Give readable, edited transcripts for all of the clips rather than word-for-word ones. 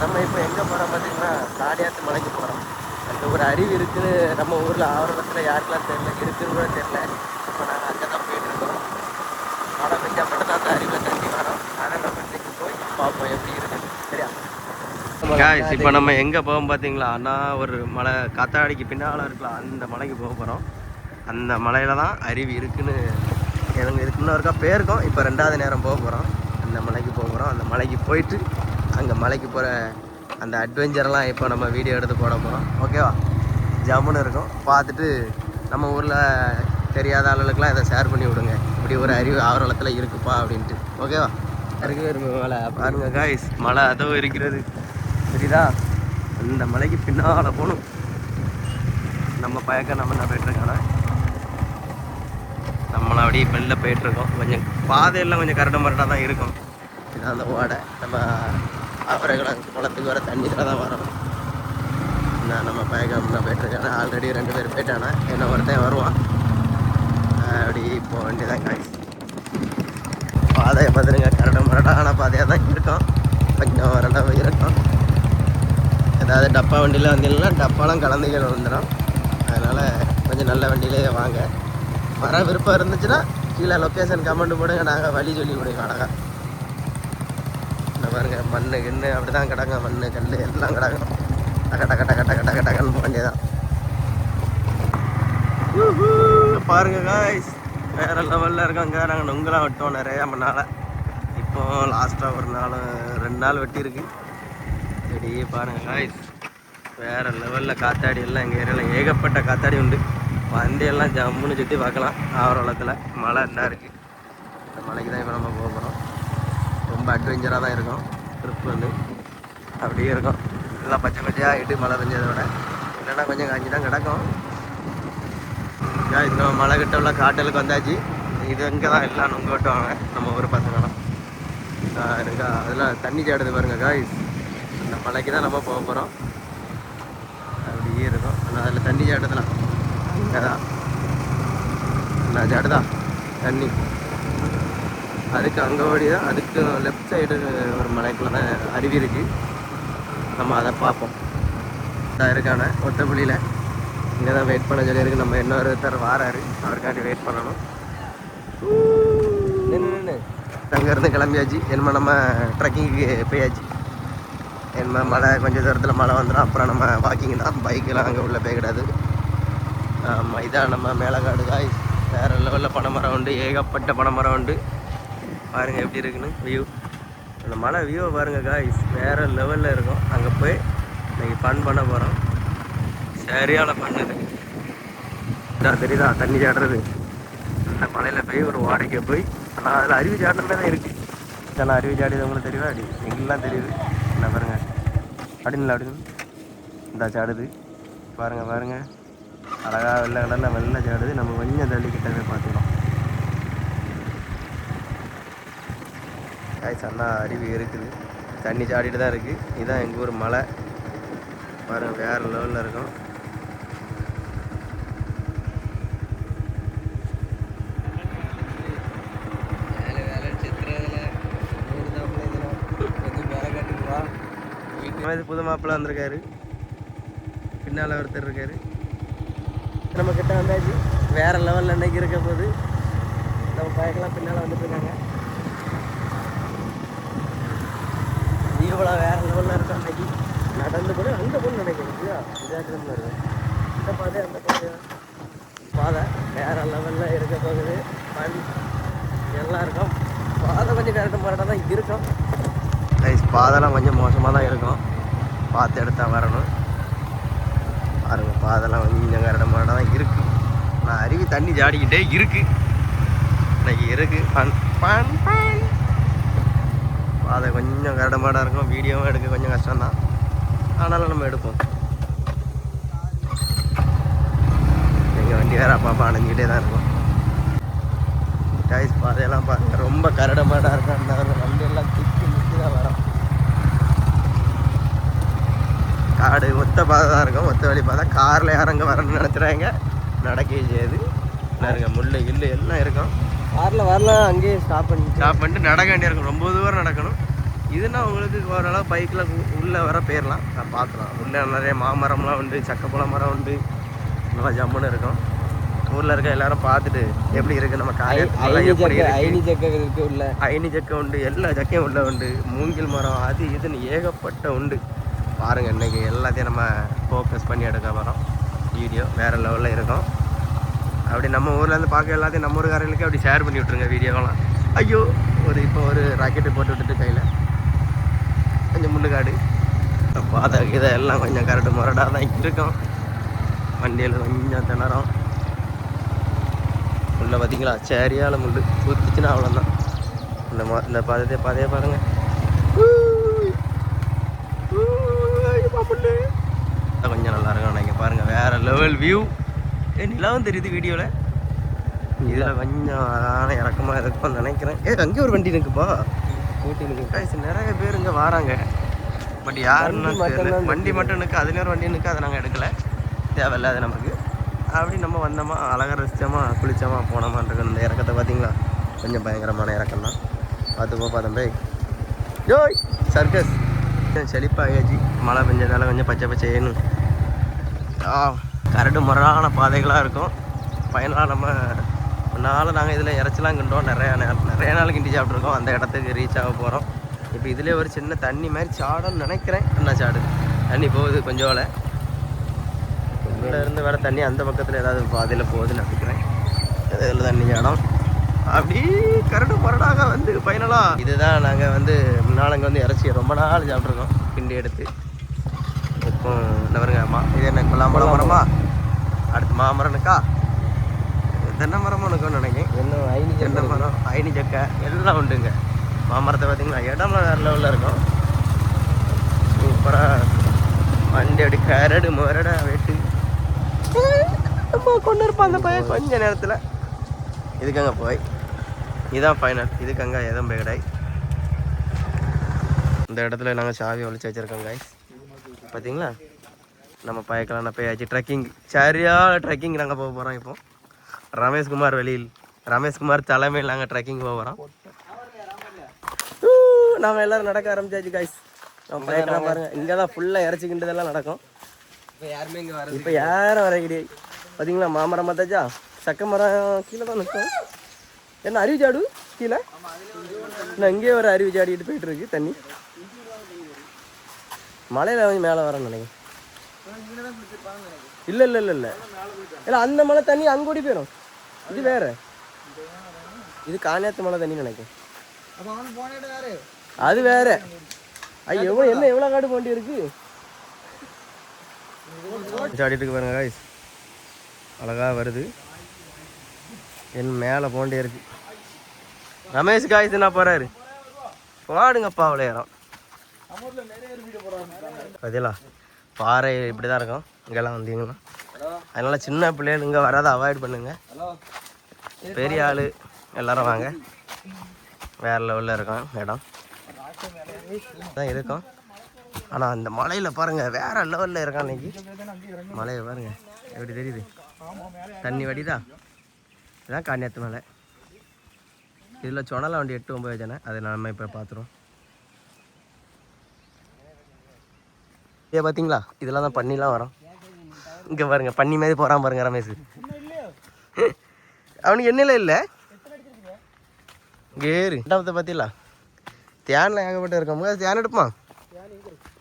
நம்ம இப்போ எங்கே போகிறோம் பார்த்தீங்கன்னா காடியாத்து மலைக்கு போகிறோம். அங்கே ஒரு அருவி இருக்குன்னு நம்ம ஊரில் ஆவரணத்தில் யாருக்கெல்லாம் தெரியல, இருக்குன்னு கூட தெரியல. இப்போ நாங்கள் அங்கே தான் போயிட்டுருக்கோம். மழை பெஞ்சா மட்டும் தான் அந்த அருவியில் தண்ணி வரோம். அதை நம்ம இன்னைக்கு போய் பார்ப்போம் எப்படி இருக்குது. சரியா காய்ஸ், இப்போ நம்ம எங்கே போவோம் பார்த்தீங்களா? அண்ணா ஒரு மலை காத்தாடிக்கு பின்னால் இருக்கலாம், அந்த மலைக்கு போக போகிறோம். அந்த மலையில் தான் அருவி இருக்குன்னு எனக்கு இதுக்கு முன்னே பேருக்கும். இப்போ 2வது நேரம் போக போகிறோம். அந்த மலைக்கு போக போகிறோம். அந்த மலைக்கு போயிட்டு அங்கே மலைக்கு போகிற அந்த அட்வென்ச்சர்லாம் இப்போ நம்ம வீடியோ எடுத்து போட போகிறோம். ஓகேவா? ஜம்முன்னு இருக்கும். பார்த்துட்டு நம்ம ஊரில் தெரியாத ஆளுகளுக்கெல்லாம் இதை ஷேர் பண்ணி விடுங்க. இப்படி ஒரு அறிவு ஆவரளத்தில் இருக்குப்பா அப்படின்ட்டு. ஓகேவா? இருக்கு மலை பாருங்க காய்ஸ், மலை அதோ இருக்கிறது சரிதா? அந்த மலைக்கு பின்னால் போகணும். நம்ம பயக்க நம்ம என்ன போயிட்டுருக்கானா, நம்மளை அப்படியே வெளில போயிட்டுருக்கோம். கொஞ்சம் பாதையெல்லாம் கொஞ்சம் கரடு மரடாக தான் இருக்கும். இதான் அந்த ஓடை. நம்ம அவரைகளும் குளத்துக்கு வர தண்ணியில் தான் வரணும். நான் நம்ம பயக்காம போயிட்டுருக்கேன். ஆல்ரெடி 2 பேர் போயிட்டானே, என்ன ஒருத்தன் வருவான். அப்படி போக வேண்டியதான் காய்ஸ். பாதையை பார்த்துருங்க, கரடு மரடான பாதையாக தான் இருக்கும். கொஞ்சம் வரலாக இருக்கும். ஏதாவது டப்பா வண்டியில் வந்தீங்கன்னா டப்பாலாம் கலந்துகள் வந்துடும். அதனால் கொஞ்சம் நல்ல வண்டியிலே வாங்க. வர விருப்பம் இருந்துச்சுன்னா கீழே லொக்கேஷன் கமெண்ட் போடுங்க, நாங்கள் வழி சொல்லி கொடுங்க. அழகா பாருங்க, மண்ணு கிண்ணு அப்படி தான் கிடங்க. மண்ணு கல் எல்லாம் கிடக்கும். டக்க டக்க டக்க டக்க டக்க டக்குன்னு போக வேண்டியதான். பாருங்க காய்ஸ், வேற லெவலில் இருக்கோங்க. நாங்கள் நுங்கெல்லாம் வெட்டோம் நிறையா மண்ணால். இப்போ லாஸ்ட்டாக ஒரு 2 நாள் வெட்டியிருக்கு. சரி பாருங்க காய்ஸ், வேறு லெவலில் காத்தாடி எல்லாம் எங்கள் ஏரியாவில் ஏகப்பட்ட காத்தாடி உண்டு. வண்டியெல்லாம் ஜம்முன்னு சுற்றி பார்க்கலாம். ஆவரளத்தில் மழை என்ன இருக்குது. இந்த மலைக்கு தான் இப்போ நம்ம போக போகிறோம். ரொம்ப அட்வென்ச்சராக தான் இருக்கும். ட்ரிப் வந்து அப்படியே இருக்கும். எல்லாம் பச்சை பச்சையாக ஆகிட்டு மழை பெஞ்சதை விட இல்லைன்னா கொஞ்சம் காஞ்சி தான் கிடக்கும். இந்த மழை கிட்ட உள்ள காட்டலுக்கு வந்தாச்சு. இது இங்கே தான் எல்லாம் நுங்க வெட்டுவாங்க நம்ம ஊர் பசங்களாம் இருக்கா. அதெல்லாம் தண்ணி சாடுது பாருங்க காய்ஸ். அந்த மலைக்கு தான் நம்ம போக போகிறோம். அப்படியே இருக்கும். ஆனால் அதில் தண்ணி சாடுதலாம் அங்கே தான் நான் சாடுதா தண்ணி. அதுக்கு அங்கே ஓடி தான், அதுக்கு லெஃப்ட் சைடு ஒரு மலைக்குள்ள தான் அருவி இருக்குது. நம்ம அதை பார்ப்போம். இதாக இருக்கான ஒத்தப்புள்ளியில் இங்கே தான் வெயிட் பண்ண சொல்லியிருக்கு. நம்ம இன்னொருத்தர் வாராரு, அவருக்காண்டி வெயிட் பண்ணணும். நின்று அங்கேருந்து கிளம்பியாச்சு. என்ன நம்ம ட்ரெக்கிங்க்கு போயாச்சு. என்ன மழை கொஞ்சம் தூரத்தில் மழை வந்துடும். அப்புறம் நம்ம வாக்கிங் தான். பைக்கெலாம் அங்கே உள்ள போய்கிடாது. ஆமாம், இதான் நம்ம மேலக்காடு காய்ஸ். வேறு லெவலில் பனைமரம் உண்டு, ஏகப்பட்ட பனைமரம் உண்டு. பாருங்கள் எப்படி இருக்குன்னு வியூ. அந்த மலை வியூவை பாருங்கள் காய்ஸ், வேறு லெவலில் இருக்கும். அங்கே போய் இன்றைக்கி ஃபன் பண்ண போகிறோம். சரியான பண்ணுது. இதான் தெரியுதா தண்ணி சாடுறது. அந்த மலையில் போய் ஒரு வாடகை போய், ஆனால் அதில் அருவி சாடுறமே தான் இருக்குது. இதெல்லாம் அருவி சாடிது உங்களுக்கு தெரியுதா? அடி எங்கெல்லாம் தெரியுது. என்ன பாருங்கள், அப்படின்னு இந்த சாடுது பாருங்கள். பாருங்கள் அழகாக வெள்ளை கடலில் வெள்ளை சாடுது. நம்ம கொஞ்சம் தள்ளிக்கிட்டவே பார்த்துக்கலாம். காய்ஸ் அண்ணா அருவி இருக்குது, தண்ணி சாடிட்டு தான் இருக்குது. இதுதான் எங்கள் ஊர் மலை பாருங்கள், வேறு லெவலில் இருக்கும். வீட்டு புது மாப்பிள்ளை வந்திருக்காரு, பின்னால் ஒருத்தர் இருக்காரு. நம்ம கிட்ட வந்தாச்சு. வேறு லெவலில் அன்னைக்கு இருக்க போது நம்ம பைக்கெல்லாம் பின்னால் வந்துட்டு இருக்காங்க. இவ்வளோ வேறு லெவலில் இருக்கும். அன்னைக்கு நடந்து கூட அங்கே போய் நினைக்கிறேன். இதாக்கிரமில் இருக்கும். இந்த பாதை அந்த பாதை வேறு லெவலில் இருக்க போகுது. மண் எல்லாம் இருக்கும். பாதை கொஞ்சம் கரெக்டாக மாட்டாக தான் இருக்கும். பாதைலாம் கொஞ்சம் மோசமாக தான் இருக்கும். பார்த்து எடுத்தால் வரணும். பாருங்கள், பாதெல்லாம் கொஞ்சம் கரட மாடாக தான் இருக்குது. நான் அருவி தண்ணி ஜாடிக்கிட்டே இருக்குது. இன்னைக்கு இருக்குது ஃபன் ஃபன் ஃபன். பாதை கொஞ்சம் கரட மாடாக இருக்கும். வீடியோவும் எடுக்க கொஞ்சம் கஷ்டம்தான், ஆனாலும் நம்ம எடுப்போம். எங்கள் வண்டி வேறு அப்பா அணைஞ்சிக்கிட்டே தான் இருக்கும். கைஸ் பாதையெல்லாம் பாருங்கள், ரொம்ப கரட மாடாக இருக்கும். அந்த வண்டியெல்லாம் திக்கி நிற்கி தான் வரும். காடு ஒத்த பாதை தான் இருக்கும், ஒத்த வழி பாதை. காரில் யாரும் அங்கே வரணும்னு நினச்சிட்றாங்க, நடக்கவே செய்யாது. இருங்க முள்ளு கில்லு எல்லாம் இருக்கும். காரில் வரலாம், அங்கேயே ஸ்டாப் பண்ணிட்டு நடக்க வேண்டிய இருக்கும். ரொம்ப தூரம் நடக்கணும். இதுனா உங்களுக்கு ஓரளவு பைக்கில் உள்ளே வர போயிடலாம். நான் பார்க்கலாம். உள்ளே நிறைய மாமரம்லாம் உண்டு, சக்கப்பழ மரம் உண்டு, நல்லா ஜம்முன்னு இருக்கும். ஊரில் இருக்க எல்லாரும் பார்த்துட்டு எப்படி இருக்குது நம்ம ஐனி ஜக்கை இருக்கு, உள்ள ஐனி ஜக்கை உண்டு, எல்லா ஜக்கையும் உள்ள உண்டு. மூங்கில் மரம் அது இதுன்னு ஏகப்பட்ட உண்டு. பாருங்கள், இன்றைக்கி எல்லாத்தையும் நம்ம ஃபோக்கஸ் பண்ணி எடுக்க வரோம். வீடியோ வேறு லெவலில் இருக்கும். அப்படி நம்ம ஊர்லேருந்து பார்க்க எல்லாத்தையும் நம்ம ஊருக்காரங்களுக்கு அப்படி ஷேர் பண்ணி விட்ருங்க வீடியோவெல்லாம். ஐயோ, இப்போ ஒரு ராக்கெட்டு போட்டு விட்டுட்டு கையில் கொஞ்சம் முள்ளுக்காடு பாதை இதை எல்லாம் கொஞ்சம் கரெக்டு முரடாக தான் இருக்கும். வண்டியில் கொஞ்சம் திணறோம். முள்ள பார்த்தீங்களா, சரியால் முள் ஊற்றிச்சுன்னா அவ்வளோதான். இந்த பாதையை பாருங்கள். கொஞ்சம் நல்லா இருக்கும். நீங்கள் பாருங்கள், வேறு லெவல் வியூ. நிலாவும் தெரியுது வீடியோவில். இதில் கொஞ்சம் அழகான இறக்கமாக இருக்கும்னு நினைக்கிறேன். அங்கே ஒரு வண்டி இருக்குப்பா, ஊட்டி நிறைய பேர் இங்கே வராங்க. பட் யாருன்னு தெரியல. வண்டி மட்டும் இருக்குது, அதுலேயும் ஒரு வண்டி இருக்குது. அதை நாங்கள் எடுக்கலை, தேவையில்லை அது நமக்கு. அப்படி நம்ம வந்தோமா, அழகாக ரசித்தோமா, குளித்தோமா, போனோமான்றது. இந்த இறக்கத்தை பார்த்தீங்களா, கொஞ்சம் பயங்கரமான இறக்கம் தான். பார்த்துப்போ தம்பி. யோய் சர்க்கஸ் செழிப்பாகியாச்சு. மழை பெஞ்சதால கொஞ்சம் பச்சை பச்சைன்னு கரடு முறையான பாதைகளாக இருக்கும். ஃபைனலாக நம்ம நாள் நாங்கள் இதில் இறச்சிலாம் கிண்டோம். நிறைய நாள் கிண்டி சாப்பிட்ருக்கோம். அந்த இடத்துக்கு ரீச் ஆக போகிறோம். இப்போ இதிலே ஒரு சின்ன தண்ணி மாதிரி சாடன்னு நினைக்கிறேன். என்ன சாடுது தண்ணி போகுது கொஞ்சம். இதில் இருந்து வர தண்ணி அந்த பக்கத்தில் ஏதாவது பாதையில் போகுதுன்னு நினைக்கிறேன். இதில் தண்ணி சாடம் அப்படி கரடு முரடாக வந்து ஃபைனலாக இதுதான் நாங்கள் வந்து முன்னால் அங்கே வந்து இறச்சி ரொம்ப நாள் சாப்பிட்ருக்கோம் கிண்டி எடுத்து. இப்போ என்ன பாருங்க, இது என்ன கொல்லாம்பழம் மரமா, அடுத்து மாமரனுக்கா, தென்னை மரமும் இருக்குன்னு நினைக்கிறேன். தென்னை மரம், ஐனி ஜக்கை எல்லாம் உண்டுங்க. மாமரத்தை பார்த்தீங்களா, இடம்லாம் வேறு லெவலில் இருக்கும். சூப்பராக வண்டி அப்படி கரடு முரடா வெட்டு கொண்டு இருப்பான் அந்த பையன் கொஞ்ச நேரத்தில். இதுக்கு போய் இதுதான் ஃபைனல். இதுக்கு அங்கே எதுவும் போய் கிடையாது. இந்த இடத்துல நாங்கள் சாவி ஒழிச்சு வச்சுருக்கோங்க. பார்த்தீங்களா, நம்ம பயக்கலாம் போயாச்சு. ட்ரெக்கிங் சரியாக ட்ரெக்கிங் நாங்கள் போக போகிறோம். இப்போ ரமேஷ்குமார் ரமேஷ்குமார் தலைமையில் நாங்கள் ட்ரெக்கிங் போக போகிறோம். நாம் எல்லோரும் நடக்க ஆரம்பிச்சாச்சு காய்ஸ். நம்ம பயக்கலாம் பாருங்கள், இங்கே தான் ஃபுல்லாக இறச்சிக்கின்றதெல்லாம் நடக்கும். இப்போ யாரும் வர கிடையாது. பார்த்தீங்களா, மாமரம் பார்த்தாச்சா, சக்க மரம் கீழே தான் நிற்கும். என்ன அருவி சாடு கீழே, நான் இங்கேயே ஒரு அருவி சாடிட்டு போயிட்டு இருக்கு தண்ணி. மலையில் கொஞ்சம் மேலே வரேன்னு நினைக்கிறேன். இல்லை இல்லை இல்லை இல்லை இல்லை, அந்த மலை தண்ணி அங்கே ஓடி போயிடும். இது வேற, இது காணியாத்து மலை தண்ணி நினைக்கிறேன். அது வேற. ஐயோ என்ன எவ்வளோ காடு போண்டி இருக்கு. சாடிட்டு இருக்கு பாருங்க காய்ஸ், அழகா வருது. என் மேலே போண்டே இருக்கு. ரமேஷ் காய்ஸ் என்ன போறாரு, பாடுங்கப்பா விளையாடும். பதிலா பாறை இப்படி தான் இருக்கும் இங்கெல்லாம் வந்தீங்கன்னா. அதனால சின்ன பிள்ளைகள் இங்கே வராத அவாய்ட் பண்ணுங்க. பெரிய ஆள் எல்லாரும் வாங்க. வேற லெவலில் இருக்கும் இடம் தான் இருக்கும். ஆனால் அந்த மலையில் பாருங்கள் வேற லெவலில் இருக்கான் இன்னைக்கு. மலையை பாருங்க எப்படி தெரியுது, தண்ணி வடிதா. இதுதான் காணியாத்து மலை. இதில் சொனலை வண்டி 8-9 ஜனை, அதை நம்ம இப்போ பார்த்துருவோம். இதே பார்த்தீங்களா, இதெல்லாம் தான் பண்ணிலாம் வரோம். இங்கே பாருங்க பண்ணி மாதிரி போகிறான் பாருங்க ரமேஷ். அவனுக்கு எண்ணெயில் இல்லை கேரு ரெண்டாவது பார்த்தீங்களா, தேனில் ஏகப்பட்டு இருக்கோம். தேன் எடுப்பான்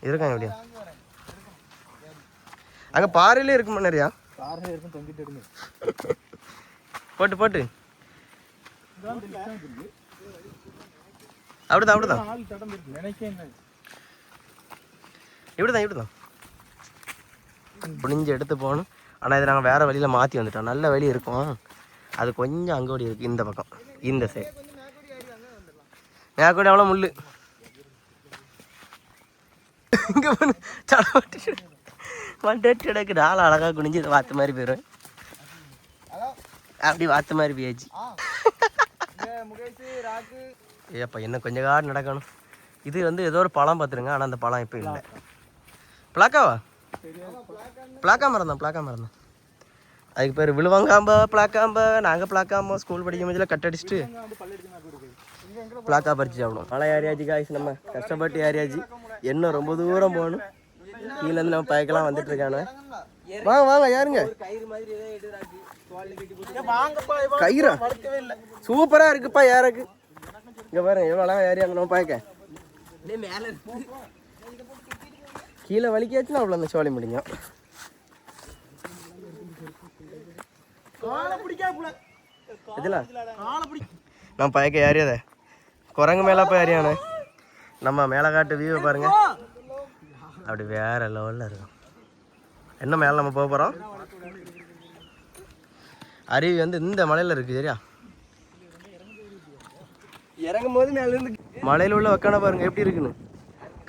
இருக்காங்க எப்படியா, அங்கே பாறையிலே இருக்குமா நிறையா. போட்டு போட்டு அப்படிதான் அப்படிதான் இப்படிதான் புளிஞ்சு எடுத்து போகணும். ஆனால் இதை நாங்கள் வேறு வழியில் மாற்றி வந்துட்டோம். நல்ல வழி இருக்கும், அது கொஞ்சம் அங்கோடி இருக்குது இந்த பக்கம், இந்த சைடு. நான் கூட அவ்வளோ முள் இங்கே மண்டட்டு எடுக்குது. ஆள் அழகாக குனிஞ்சு இதை வாத்து மாதிரி போயிடுவேன். அப்படி வாத்து மாதிரி போயாச்சு. ஏப்பா என்ன கொஞ்சம் காடு நடக்கணும். இது வந்து ஏதோ ஒரு பழம் பார்த்துருங்க, ஆனால் அந்த பழம் இப்போ இல்லை. பிளாக்காவா, பிளாக்கா மரம் தான். அதுக்கு பேர் விழுவாங்காம்பா பிளாக்காம்பா. நாங்கள் பிளாக்காம்பா ஸ்கூல் படிக்கும் போதில் கட் அடிச்சுட்டு பிளாக்கா பறிச்சு சாப்பிடும். மலை ஏரியாச்சு காய்ச்சி நம்ம கஷ்டப்பட்டு ஏரியாச்சு. இன்னும் ரொம்ப தூரம் போகணும். கீழேருந்து நம்ம பயக்கெல்லாம் வந்துட்டு இருக்கானு. வாங்க வாங்க யாருங்க கயிறா சூப்பரா இருக்குப்பா யாருக்கு இங்க பாருங்க எவ்வளோ அழகா ஏரியா நம்ம பயக்க கீழே வலிக்காச்சுன்னா அவ்வளோ அந்த சோழி முடியும். இதுல நம்ம பயக்க ஏரியாத குரங்கு மேல போய் ஏரியானே நம்ம மேலே காட்டு வியூவை பாருங்க அப்படி வேற லெவலில் இருக்கும். என்ன மேலே நம்ம போக போகிறோம். அருவி வந்து இந்த மலையில் இருக்குது சரியா. இறங்கும் போது மேலேருந்து மலையில் உள்ள வைக்கான பாருங்க எப்படி இருக்குன்னு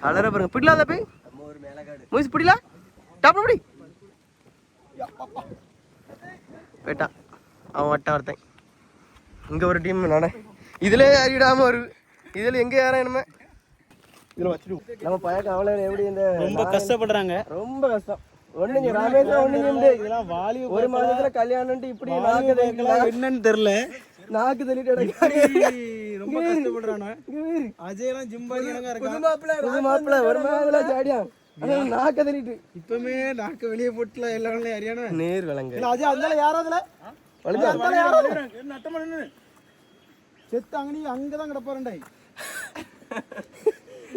கலரை பாருங்க. பிடிலாத போய் மூசி பிடில டாப் பிடி போயிட்டான் அவன் வட்ட ஒருத்தன். இங்கே ஒரு டீம் நட இதில் ஏறிடாமல் ஒரு இதில் எங்கே ஏற என்னமே இதில் வச்சுட்டு நம்ம பழக்கம் அவ்வளோ எப்படி இந்த ரொம்ப கஷ்டப்படுறாங்க. ரொம்ப கஷ்டம். ஒண்ணுங்க ராமேஸ்வரம் ஒண்ணுங்க இதெல்லாம் வாலி ஒரு மாதத்துல கல்யாணம்ட்டு இப்படி என்னன்னு தெரியல நாக்கு தள்ளிட்டு ரொம்ப கஷ்டப்படுறானு. அஜயெல்லாம் ஜிம்பாடி புது மாப்பிள்ள ஒரு மாதத்துல ஜாடியா நாக்க தள்ளிட்டு இப்பவுமே நாக்க வெளியே போட்டுல எல்லாரும் அறியானா நேர் விளங்க அஜய் அதனால யாராவதுல செத்து அங்கனி அங்கதான் கிடப்பாருண்டாய்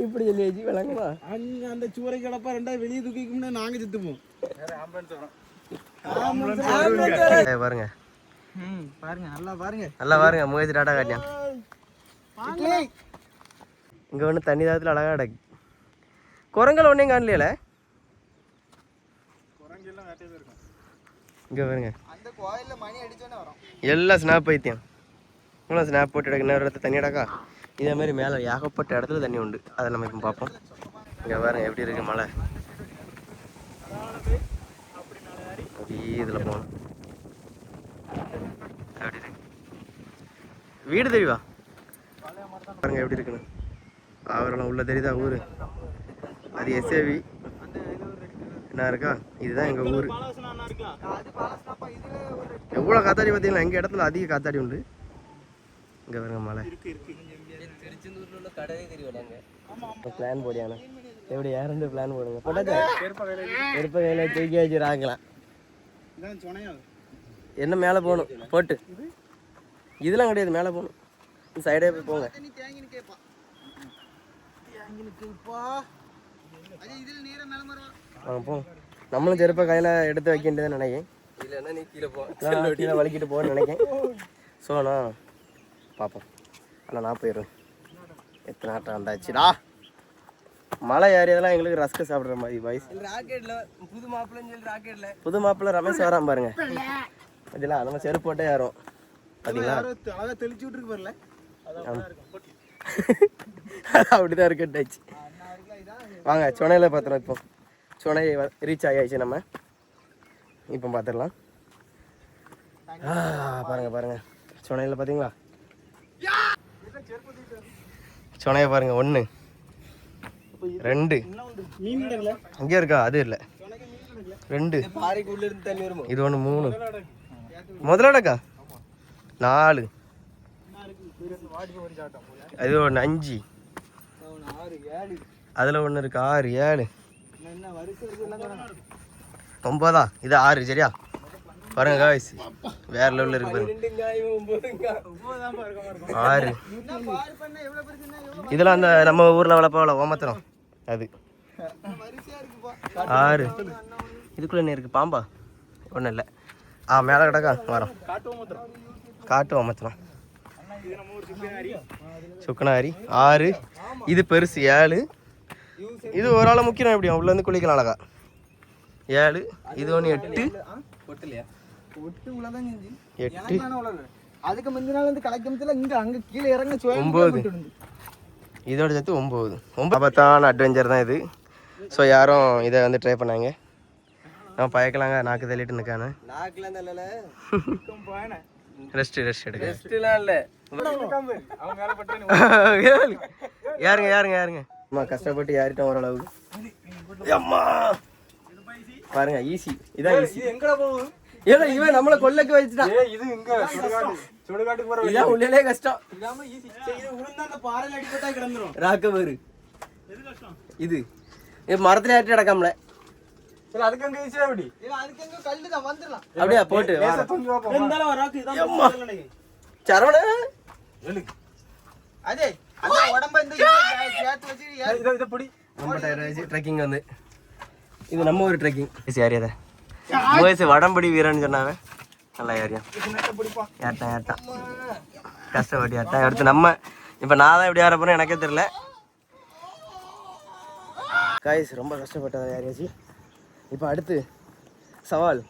இப்படி சொல்லி விளங்குமா அங்க அந்த சூறை கிடப்பா ரெண்டாய் வெளியே தூக்கிக்கும்னா நாங்க செத்துப்போம். பாருங்க பாருங்க நல்லா பாருங்க நல்லா பாருங்க முயற்சி டாட்டா காட்டியான். இங்க ஒண்ணு தண்ணி தாத்துல அழகா கிடக்கு. குரங்கல் ஒன்னையும் காணலையில இங்க பாருங்க அந்த கோயில்ல மணி அடிச்சோன்னே வரும் எல்லாம் ஸ்னாப் பைத்தியம். இவ்வளோ ஸ்னாப் போட்டு எடுக்க இன்னொரு இடத்துல தண்ணி அடக்கா இதே மாதிரி மேலே ஏகப்பட்ட இடத்துல தண்ணி உண்டு. அதை நம்ம இப்போ பார்ப்போம். இங்கே பாருங்க எப்படி இருக்கு மலை அப்படியே இதில் போகணும் அப்படி இருக்கு வீடு தெரியுவா பாருங்க எப்படி இருக்குன்னு. அவரெல்லாம் உள்ள தெரியுதா ஊர் அது எஸ்ஏவி என்ன இருக்கா இதுதான் எங்கள் ஊர். எவ்வளோ காத்தாடி பார்த்தீங்களா எங்கள் இடத்துல அதிக காத்தாடி உண்டு. இங்கே பாருங்க மலை பிளான் போடியாண்ணா எப்படி யாரும் பிளான் போடுங்க போட்டாச்சா செருப்ப கையில தூக்கி வச்சுறாங்களாம். என்ன மேலே போகணும் போட்டு இதெல்லாம் கிடையாது மேலே போகணும் சைடே போய் போங்க. ஆ போங்க நம்மளும் செருப்ப கையில் எடுத்து வைக்க வேண்டியதான் நினைக்கிறேன். இல்லைன்னா நீ கீழே போ கீழே வலிக்கிட்டு போன்னு நினைக்கிறேன். ஸோ நான் பார்ப்போம் ஆனால் நான் போயிடுவேன். எத்தனை ஆட்டம் வந்தாச்சுடா மலை ஏரியாதெல்லாம் எங்களுக்கு ரஸ்க்கு சாப்பிட்ற மாதிரி பாய்ஸ். ராக்கெட்ல புது மாப்பிள்ளைன்னு சொல்லி ராக்கெட்ல புது மாப்பிள்ளை ரமேஷ் வரான் பாருங்க. இதெல்லாம் நம்ம செருப்பு போட்டே யாரும் பார்த்தீங்களா தெளிச்சு விட்டுருக்கு வரல அப்படிதான் இருக்கட்டாச்சு. வாங்க சொனையில் பார்த்துறோம். இப்போ சொனை ரீச் ஆகியாச்சு நம்ம இப்போ பார்த்துடலாம். பாருங்க பாருங்க சொனையில் பார்த்தீங்களா சொனைய பாருங்க 1 2 அங்கே இருக்கா அது இல்லை 2 இது 1 3 முதலடக்கா 4 அது 1 5 அதில் 1 இருக்கு 6 7 9 இது 6 சரியா. பாருங்க காய்ஸ் வேற லெவலில் இருக்கு பாருங்க 6 இதெல்லாம் அந்த நம்ம ஊரில் வளர்ப்பாவில் ஓமத்திரம் அது 6 இதுக்குள்ள என்ன இருக்குது பாம்பா ஒன்றும் இல்லை. மேலே கிடக்கா வரோம் காட்டு ஓமத்திரம் சுக்கனாரி 6 இது பெருசு 7 இது ஒரு ஆளை முக்கியம் எப்படியும் உள்ளேருந்து குளிக்கலாம் அழகா 7 இது 1 8 அதுக்கு முந்தின நாள் வந்து கலக்கமத்துல இங்க அங்க கீழே இறங்க 9 இதோட சேர்த்து 9 ஆபத்தான அட்வென்ச்சர் தான் இது. ஸோ யாரும் இதை வந்து ட்ரை பண்ணாங்க. நம்ம பயக்கலாங்க நாக்கு தள்ளிட்டு நிற்கானு ரெஸ்ட் எடுக்க யாருங்க அம்மா கஷ்டப்பட்டு யாரிட்டோம் ஓரளவுக்கு. அம்மா பாருங்க ஈஸி இதான் ஈஸி. எங்கடா போகும் ஏன்னா இவன் நம்மளை கொல்லைக்கு வச்சுட்டான். சுடுகாட்டுக்கு போற இதான் உள்ளே கஷ்டம். இல்லாம ஈஸி. இது உளுந்தா அந்த பாறையில அடிபட்டா கிடந்துரும். ராக்க வேறு எது கஷ்டம்? இது மரத்துல ஏற்றி அடக்காமல. சரி அதுக்கு அங்க ஈஸியா அப்படி. இல்ல அதுக்கு அங்க கல்லு தான் வந்துறலாம். அப்படியே போட்டு ஏச தூங்கி வா போ. இருந்தால ராக்கு இதான் சொல்லலனே. சரவண எழு. அதே அந்த உடம்ப இந்த சேர்த்து வச்சு இத புடி. நம்ம டயர் வச்சு ட்ரெக்கிங் வந்து. இது நம்ம ஒரு ட்ரெக்கிங். சரியாதே. மோயஸ் வடம்படி வீரன்னு சொன்னாவே. நல்லா ஏரியா. ஏட்டா. கஷ்டப்பட்டு ஏட்டா எடுத்து நம்ம இப்போ நான் தான் எப்படி ஏற போறேன் எனக்கே தெரியல. காய்ஸ் ரொம்ப கஷ்டப்பட்டதா யாரையாச்சு. இப்போ அடுத்து சவால்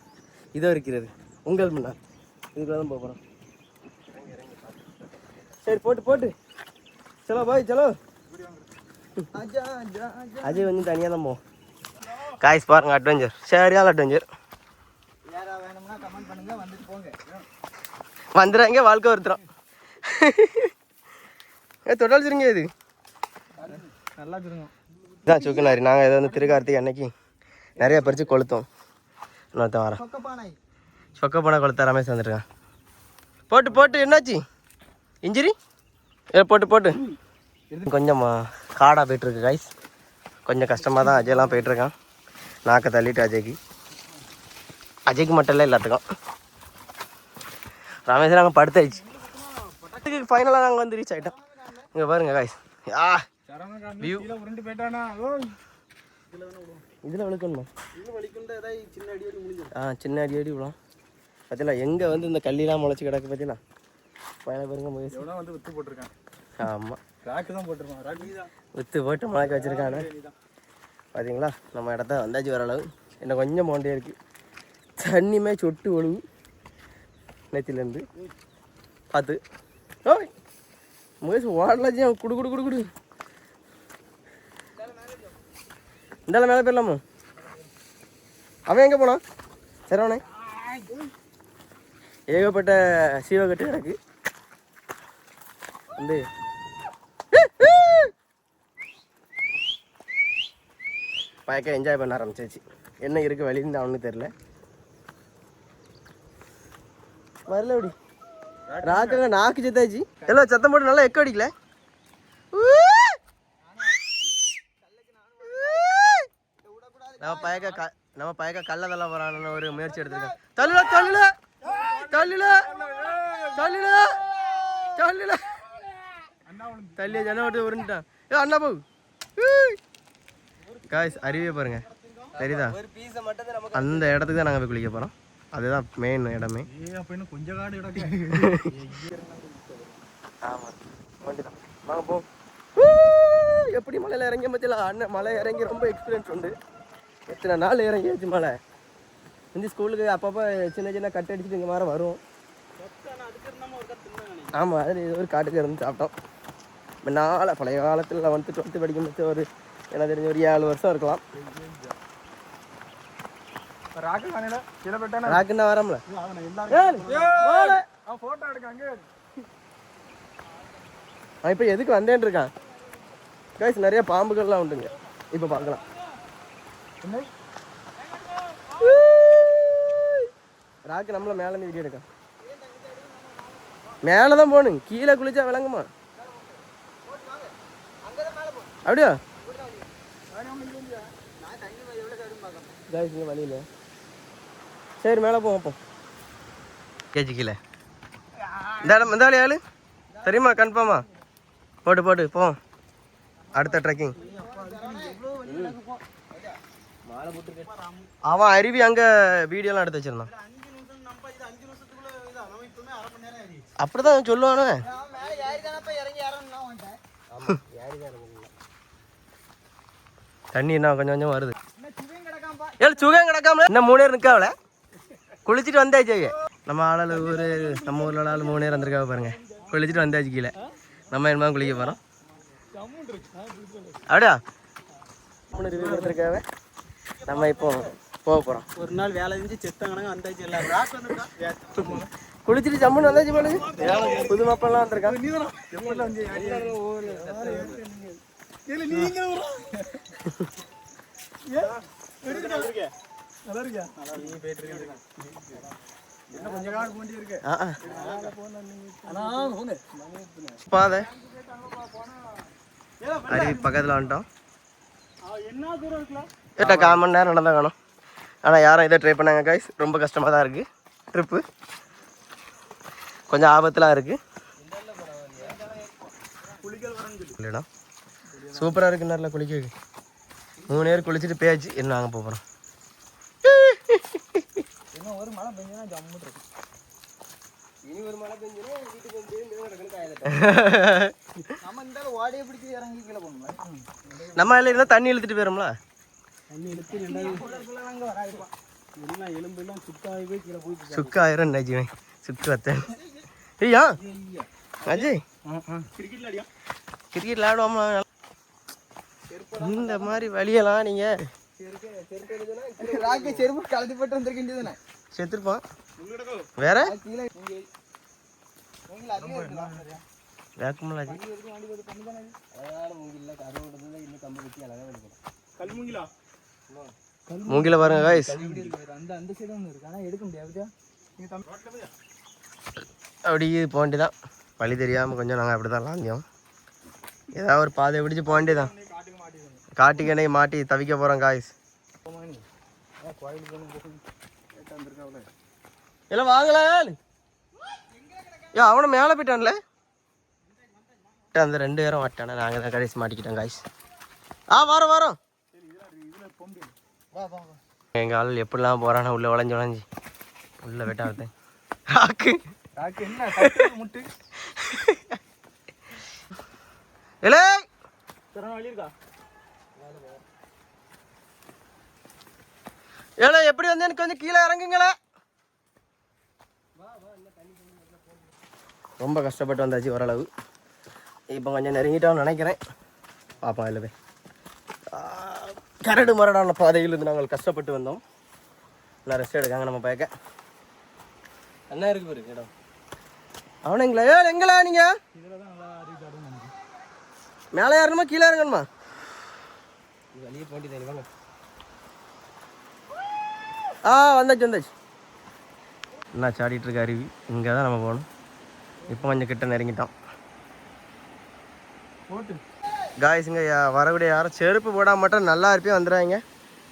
இதோ இருக்கிறது உங்கள் முன்னால். இதுக்குள்ள தான் போகிறோம். சரி போட்டு சலோ பாய் சலோ. அஜய் வந்து தனியாக தான் போவோம். காய்ஸ் பாருங்க அட்வென்ச்சர் சரியான அட்வென்ச்சர். வந்துடுறாங்க வாழ்க்கை ஒருத்தரும். தொட்டால் சரிங்க இது நல்லா திருங்கும். இதான் சுக்குனாரி. நாங்கள் இதை வந்து திருக்கார்த்திகை அன்னைக்கு நிறைய பறித்து கொளுத்தோம். இன்னொருத்தன் வரேன் சொக்கப்பானை கொளுத்த ரமேஷ் வந்துருக்கான். போட்டு என்னாச்சு இன்ஜுரி? போட்டு கொஞ்சம் காடாக போயிட்டுருக்கு காய்ஸ். கொஞ்சம் கஷ்டமாக தான் அஜய்லாம் போயிட்டுருக்கான். நாக்கை தள்ளிட்டு அஜய்க்கு மட்டும் இல்லை எல்லாத்துக்கும். ரமேஷ் நாங்கள் படுத்தாச்சு. ஃபைனலாக நாங்கள் வந்து ரீச் ஆகிட்டோம். இங்கே பாருங்க காய்ஸ். இதில் விழுக்கணுமா? சின்ன அடி விழும். பார்த்தீங்களா எங்கே வந்து இந்த கல்லிலாம் முளைச்சி கிடக்கு பார்த்தீங்களா? பையனை பாருங்க வந்து வித்து போட்டிருக்கான். ஆமாம் ராக்கு தான் போட்டிருக்கான். வித்து போட்டு முளைக்க வச்சுருக்கானு பார்த்தீங்களா? நம்ம இடத்த வந்தாச்சு ஓரளவு. இன்னும் கொஞ்சம் மோண்டே இருக்குது. தண்ணியுமே சொட்டு ஒழுவு நேத்திலேருந்து பார்த்து. ஓய் முயசு ஓடலாச்சு. அவன் குடு இந்தால மேலே போயிடலாமா? அவன் எங்கே போனான் சரவணே? ஏகப்பட்ட சீவக்கட்டு கிடக்கு வந்து. பயக்க என்ஜாய் பண்ண ஆரம்பிச்சாச்சு. என்ன இருக்குது வழின்னு அவனுக்கு தெரில. வரல அப்படி ராக்கங்க நாக்கு செத்தாச்சு. எல்லாம் சத்தம் போட்டு நல்லா எக்க அடிக்கல. நம்ம பயக்க கல்லதெல்லாம் வரான்னு ஒரு முயற்சி எடுத்திருக்கேன். தள்ளிய ஜன விட்டு உருண்டுட்டான். அண்ணா போ காய்ஸ். அருவியை பாருங்க தெரியுதா? அந்த இடத்துக்கு தான் நாங்கள் போய் குளிக்க போகிறோம். அதுதான் மெயின் இடமே. கொஞ்சம் காடு கிடக்கு. ஆமாம் வண்டிதான் வாங்க போ. எப்படி மலையில் இறங்கி மத்தியில் அண்ணன் மலை இறங்கி ரொம்ப எக்ஸ்பீரியன்ஸ் உண்டு. எத்தனை நாள் இறங்கியாச்சு மலை. இந்த ஸ்கூலுக்கு அப்பப்போ சின்ன கட்டு அடிச்சுட்டு இங்கே மாதிரி வரும். ஆமாம் அது ஒரு காட்டுக்கு இருந்து சாப்பிட்டோம். முன்னால் பழைய காலத்தில் 11th 12th படிக்கும்போது ஒரு எனக்கு தெரிஞ்ச ஒரு 7 வருஷம் இருக்கலாம். ராக்குன்னா வரோம்ல. இப்போ எதுக்கு வந்தேன்னு இருக்கான் காய்ஸ். நிறைய பாம்புகள்லாம் உண்டுங்க. இப்போ பார்க்கலாம். ராக்கு நம்மள மேலே இருந்து வீடியோ எடுக்க. மேலே தான் போகணும். கீழே குளிச்சா விளங்குமா? அப்படியா காய்ஸ்? இங்கே வழியில் சரி மேலே போவோம். கேஜி கீழே இந்த இடம் இந்த ஆளு தெரியுமா? கன்ஃபார்மா போட்டு போவோம். அடுத்த ட்ரெக்கிங். அவன் அருவி அங்கே வீடியோலாம் எடுத்து வச்சிருந்தான். அப்படிதான் சொல்லுவானே. தண்ணி என்ன கொஞ்சம் வருது. சுகம் கிடக்காம இன்னும் 3 நேரம் நிற்காவல குளிச்சுட்டு வந்தாச்சு. நம்ம ஆளால் நம்ம ஊரில் ஆள் 3 நேரம் வந்திருக்காவ பாருங்க. குளிச்சுட்டு வந்தாச்சு கீழே. நம்ம என்ன குளிக்க போகிறோம். அப்படியா 3 ரிவ்யூ கொடுத்துருக்காவ. நம்ம இப்போ போக போகிறோம். ஒரு நாள் வேலை செஞ்சு செத்தவங்க வந்தாச்சு. எல்லாரும் குளிச்சுட்டு ஜம்முன்னு வந்தாச்சு போல. புது மாப்பெல்லாம் வந்திருக்கான். பாதை அருவி பக்கத்தில் வந்துட்டோம். கிட்ட 1/4 மணி நேரம் நடந்தால் காணும். ஆனால் யாரும் இதை ட்ரை பண்ணாங்க கைஸ். ரொம்ப கஷ்டமாக தான் இருக்குது ட்ரிப்பு. கொஞ்சம் ஆபத்துலாம் இருக்குது. இல்லைடா சூப்பராக இருக்கு. நேரில் குளிக்க 3 நேரம் குளிச்சுட்டு பேச்சு என்ன நாங்கள் போகிறோம். ஒரு மழை பெஞ்சா ஜம்மு இருக்கு. இனி ஒரு மழை பெஞ்சுனா வீட்டுக்கு நம்ம இந்த ஓடையை பிடிச்சி இறங்கி கீழே போகணும். நம்ம அதில் இருந்தால் தண்ணி இழுத்துட்டு போயிடும்ல. தண்ணி இழுத்து எல்லாம் எலும்பெல்லாம் சுக்காகி போய் கீழே போய் சுக்காயிரம் நஜி சுக்கு வத்தேன். ஐயா அஜய் கிரிக்கெட் விளையாடுவோம்மா. இந்த மாதிரி வழியெல்லாம் நீங்கள் செருப்பு கலந்து போட்டு வந்திருக்கேன். செத்துருப்பான் வேற மூங்கில பாருங்க காய்ஸ். அப்படியே போக வேண்டியதான். வழி தெரியாமல் கொஞ்சம் நாங்கள் அப்படி தான் லாந்தியோம். ஏதாவது ஒரு பாதை பிடிச்சி போக வேண்டியதான். காட்டுக்கணை மாட்டி தவிக்க போகிறோம் காய்ஸ். இல்லை வாங்கல ஏன் அவனை மேலே போயிட்டான்ல. அந்த 2 பேரும் மாட்டானே. நாங்கள் தான் கடைசி மாட்டிக்கிட்டோம் காய்ஸ். வரோம். எங்கள் ஆள் எப்படிலாம் போகிறானா உள்ளே வளைஞ்சு உள்ளே வெட்டாடுத்தேன். முட்டு இல்லை ஏழை எப்படி வந்து எனக்கு கொஞ்சம் கீழே இறங்குங்களே. ரொம்ப கஷ்டப்பட்டு வந்தாச்சு ஓரளவு. இப்போ கொஞ்சம் நெருங்கிட்டோம்னு நினைக்கிறேன். பார்ப்போம் இல்லை போய். கரடு மரடான பாதையிலிருந்து நாங்கள் கஷ்டப்பட்டு வந்தோம். எல்லாம் ரெஸ்ட் எடுக்காங்க நம்ம பார்க்க. என்ன இருக்கு பாரு இடம். அவனுங்களா எங்களா நீங்கள் மேலே ஏறணுமா கீழே இறங்கணுமா? வெளியே போட்டி வாங்க. வந்தாச்சு. என்ன சாடிட்டு இருக்க அருவி. இங்கே தான் நம்ம போகணும். இப்போ கொஞ்சம் கிட்ட நெருங்கிட்டோம் காய்ஸ். இங்கே வரக்கூடிய யாரும் செருப்பு போடாம மட்டும் நல்லா இருப்பே வந்துடுறாங்க.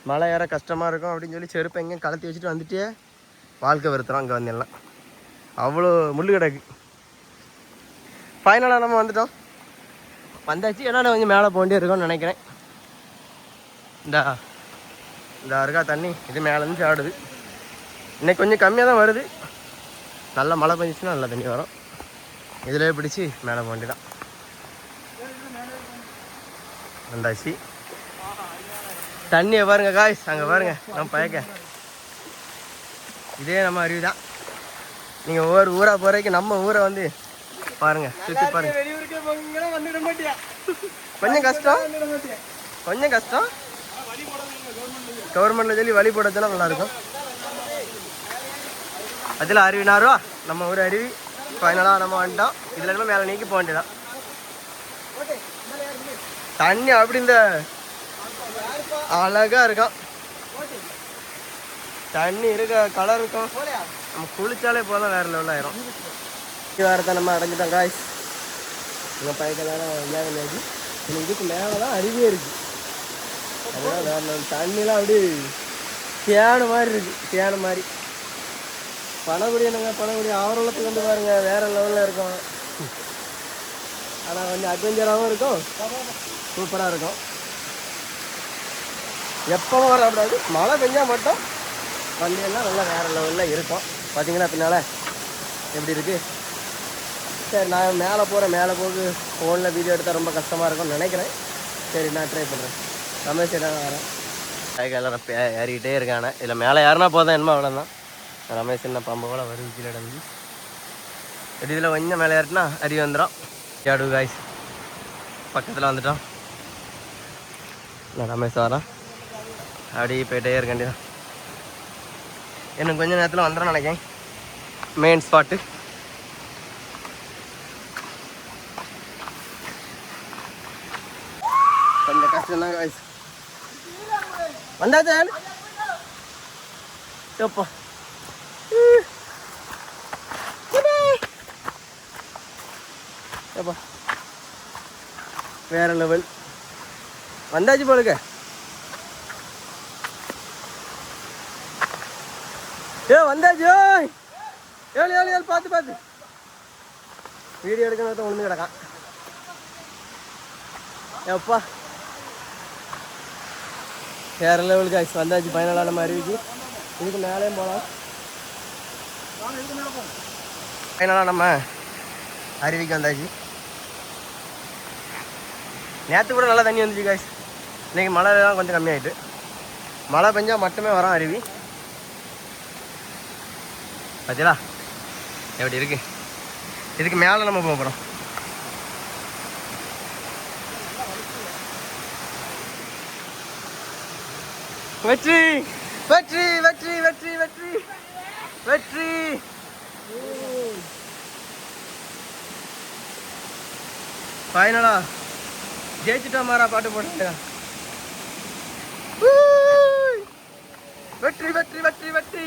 மழை ஏற கஷ்டமாக இருக்கும் அப்படின்னு சொல்லி செருப்பை எங்கேயும் கலத்தி வச்சுட்டு வந்துட்டே வாழ்க்கை வருத்துறோம். இங்கே வந்துடலாம் அவ்வளோ முள்ளு கிடக்கு. ஃபைனலாக நம்ம வந்துட்டோம். வந்தாச்சு. ஏன்னா கொஞ்சம் மேலே போண்டே இருக்கோம்னு நினைக்கிறேன். இந்த இருக்கா தண்ணி இது மேலேருந்து சாடுது. இன்னைக்கு கொஞ்சம் கம்மியாக தான் வருது. நல்லா மழை பெஞ்சிச்சுன்னா நல்லா தண்ணி வரும். இதிலே பிடிச்சி மேலே போண்டிதான் வந்தாச்சு. தண்ணியை பாருங்க காய்ஸ். அங்கே பாருங்க நம்ம பயக்க. இதே நம்ம அருவி தான். நீங்கள் ஒவ்வொரு ஊராக போகிறதுக்கு நம்ம ஊரை வந்து பாருங்க சுற்றி பாருங்க. கொஞ்சம் கஷ்டம். கவர்மெண்ட்டில் சொல்லி வழி போடுறதுலாம் நல்லாயிருக்கும். அதில் அருவினாரோ நம்ம ஊர் அருவி. ஃபைனலாக நம்ம வந்துட்டோம். இதில் நம்ம மேலே நீக்கி போக வேண்டியதான். தண்ணி அப்படி இந்த அழகாக இருக்கும். தண்ணி இருக்க கலர் இருக்கும். நம்ம குளிச்சாலே போதும் வேறு லெவலில் ஆயிரும். வாரத்தை நம்ம அடைஞ்சிட்டோம் காய்ஸ். உங்கள் பைக்கெல்லாம் விளையாடுச்சு. இதுக்கு மேலே தான் அருவியே இருக்குது. அதெல்லாம் வேறு லெவல். தண்ணிலாம் அப்படி தேனு மாதிரி இருக்குது. தேனு மாதிரி பணகுடி ஆவரத்துக்கு வந்து பாருங்க வேற லெவலில் இருக்கும். ஆனால் கொஞ்சம் அட்வென்ச்சராகவும் இருக்கும். சூப்பராக இருக்கும். எப்பவும் வரக்கூடாது. மழை பெஞ்சால் மட்டும் வண்டியெல்லாம் நல்லா வேறு லெவலில் இருக்கும். பார்த்தீங்கன்னா பின்னால் எப்படி இருக்குது. சரி நான் மேலே போகு ஃபோனில் வீடியோ எடுத்தால் ரொம்ப கஷ்டமாக இருக்கும்னு நினைக்கிறேன். சரி நான் ட்ரை பண்ணுறேன். ரமேஷ் இடம் வரேன். எல்லாரும் ஏறிக்கிட்டே இருக்கானே. இதில் மேலே ஏறினா போதும் என்னமோ அவ்வளோதான். ரமேஷ் என்ன பம்பு போல வருது கீழே இடந்து. இதில் கொஞ்சம் மேலே ஏறிட்டுனா அருவி வந்துடும். ஏடு காய்ஸ் பக்கத்தில் வந்துட்டோம். நான் ரமேஷ் வரேன். அப்படியே போயிட்டே இருக்க வேண்டியதான். இன்னும் கொஞ்சம் நேரத்தில் வந்துடும் நினைக்கிறேன் மெயின் ஸ்பாட்டு. கொஞ்சம் கஷ்டம் தான் காய்ஸ். வந்தாச்சு எப்போ அப்பா வேற லெவல் வந்தாச்சு போலுக்க. வந்தாச்சு. ஏழு ஏழு ஏழு பார்த்து பார்த்து வீடியோ எடுக்கணும் ஒன்று கிடக்கான். எப்பா வேற லெவல் காய்ஸ் வந்தாச்சு. ஃபைனலாக நம்ம அருவிக்கு இதுக்கு மேலேயும் போகலாம். ஃபைனலாக நம்ம அருவிக்கு வந்தாச்சு. நேற்று கூட நல்லா தண்ணி வந்துச்சு காய்ஸ். இன்றைக்கி மழை தான் கொஞ்சம் கம்மியாயிட்டு. மழை பெஞ்சால் மட்டுமே வரோம் அருவி. பார்த்தீங்களா எப்படி இருக்கு. இதுக்கு மேலே நம்ம போக போகிறோம். வெற்றி வெற்றி வெற்றி வெற்றி வெற்றி வெற்றி. ஃபைனலா ஜெயிச்சுட்டா மாறா பாட்டு போட்டு. வெற்றி வெற்றி வெற்றி வெற்றி.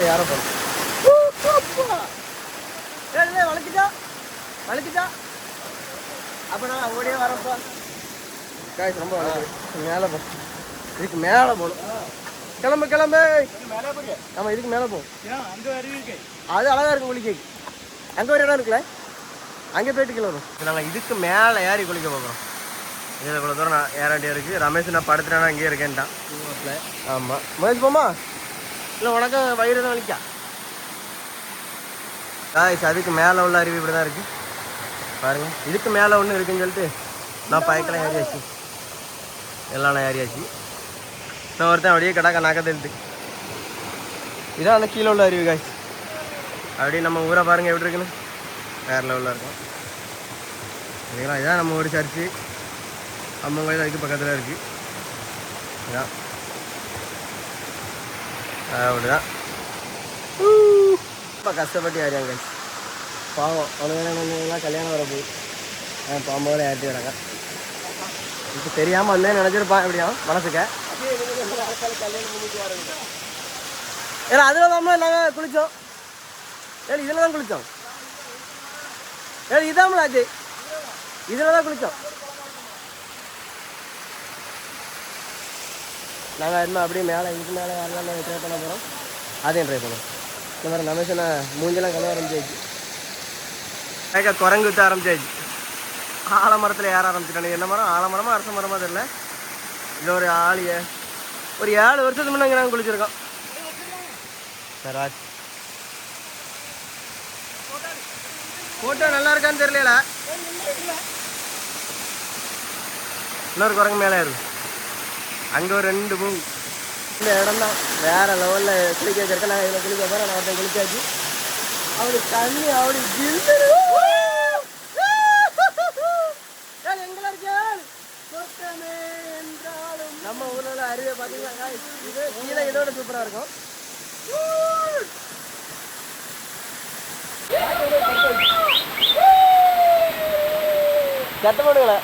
யாரோ போறோம். வளைக்கிட்டா வளைக்கிட்டா அப்போ நான் ஓடியே வரப்பா. காய்ச்சி ரொம்ப மேலே போ. இதுக்கு மேலே போகணும். கிளம்பு கிளம்பு. ஆமாம் இதுக்கு மேலே போகும். அது அழகாக இருக்கும் குளிக்க. அங்கே ஒரு இடம் இருக்குல்ல அங்கே போயிட்டு கீழே வரும். நாங்கள் இதுக்கு மேலே ஏறி குளிக்க போகிறோம். இதில் இவ்வளோ தூரம் நான் ஏற வேண்டிய இருக்குது. ரமேஷ் நான் படுத்துட்டேன்னா அங்கேயே இருக்கேன்ட்டான். ஆமாம் மகேஷ் போமா இல்லை உனக்கு வயிறு தான் வலிக்கா. காய்ச்சி அதுக்கு மேலே உள்ள அருவி இப்படி தான் இருக்குது பாருங்க. இதுக்கு மேலே ஒன்று இருக்குன்னு சொல்லிட்டு நான் பைக்கெல்லாம் ஏறியாச்சு. எல்லாம் நான் ஏறியாச்சு. நான் ஒருத்தன் அப்படியே கடாக்க நாக்க தெரிஞ்சு. இதான் அந்த கீழே உள்ள அருவி காய்ச்சி. அப்படியே நம்ம ஊரை பாருங்கள் எப்படி இருக்குன்னு வேறு லெவலில் இருக்கும். சரிங்களா இதான் நம்ம ஊர் சர்ச்சு. அம்மன் கோயில் அதுக்கு பக்கத்தில் இருக்குது. இதான் அப்படிதான் ரொம்ப கஷ்டப்பட்டு ஏறியாங்க காய்ச்சி. பாவம் அவனுங்கெல்லாம் கல்யாணம் வர போய் பாம்போட ஏற்றி வராங்க. இப்போ தெரியாமல் வந்தேன் நினச்சிருப்பான் எப்படியா மனசுக்க. ஏன்னா அதில் தான் நாங்கள் குளித்தோம். ஏழு இதில் தான் குளித்தோம். ஏழு இதாமல் ஆச்சு இதில் தான் குளித்தோம் நாங்கள். இன்னும் அப்படியே மேலே இதுக்கு மேலே யாரெல்லாம் நாங்கள் ட்ரை பண்ண போகிறோம். அதையும் ட்ரை பண்ணுவோம். இந்த மாதிரி நமேஷனை மூஞ்செல்லாம் கழுவ ஆரம்பிச்சாச்சு. குரங்கு விற்ற ஆரம்பிச்சாச்சு. ஆலமரத்தில் ஏற ஆரம்பிச்சிட்டானு. என்ன மரம் ஆலமரமாக அரச மரமாக தெரியல. இல்லை ஒரு ஆளிய ஒரு 7 வருஷத்துக்கு முன்னாடி நாங்கள் குளிச்சிருக்கோம். சரி ஆச்சு. ஃபோட்டோ நல்லா இருக்கான்னு தெரியல. இன்னொரு குரங்கு மேலே இருக்கு. அங்கே ஒரு 2 மூணு. இந்த இடம் தான் வேறு லெவலில் குளிக்க வச்சிருக்கேன். நாங்கள் இதில் குளிக்க போகிறேன். நான் ஒருத்தன் குளிச்சாச்சு. அப்படி தண்ணி அப்படி ஜில்லு எங்கே இருக்கேன் சொர்க்கமே என்றாலும். நம்ம ஊரில் அருவியை பார்த்தீங்கன்னா இது கீழே இதோட சூப்பராக இருக்கும். சட்டை போடுங்கள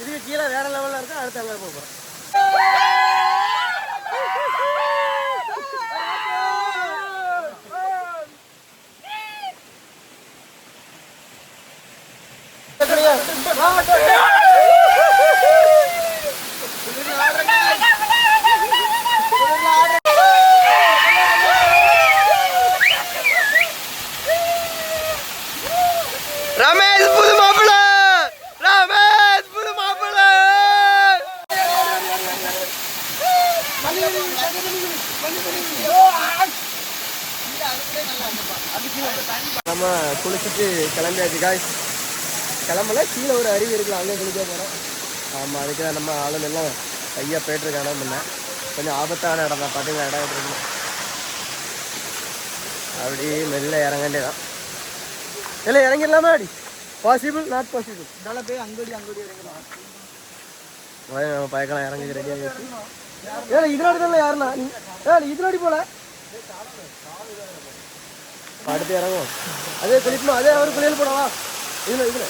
இதுக்கு கீழே வேற லெவலில் இருக்கு. அடுத்து அங்கே போகிறோம். ரமேஷ் புது மாப்பிள்ள. ரமேஷ் புது மாப்பிள்ள. நம்ம குளிச்சுட்டு கிளம்பியாச்சு காய்ஸ். கிளம்பல, கீழே ஒரு அருவி இருக்குல்ல, அங்கே குளிக்க போகிறோம். ஆமாம், அதுக்கு தான் நம்ம ஆளுங்க எல்லாம் கையா போயிட்டுருக்க இடம் முன்ன கொஞ்சம் ஆபத்தான இடம் தான். பார்த்தீங்களா இடம் இருக்கு. அப்படியே மெல்ல இறங்க வேண்டியதான். இல்லை இறங்கிடலாமா? அடி பாசிபிள் நாட் பாசிபிள். இதெல்லாம் போய் அங்கடி இறங்கலாம். நம்ம பயக்கலாம் இறங்கி ரெடியாக வச்சு. ஏன்னா இதனாடி தான் யாருண்ணா நீ? இதனாடி போல அடுத்து இறங்கும். அதே குளிப்போம், அதே அவரு குளியல் போடவா? இதுல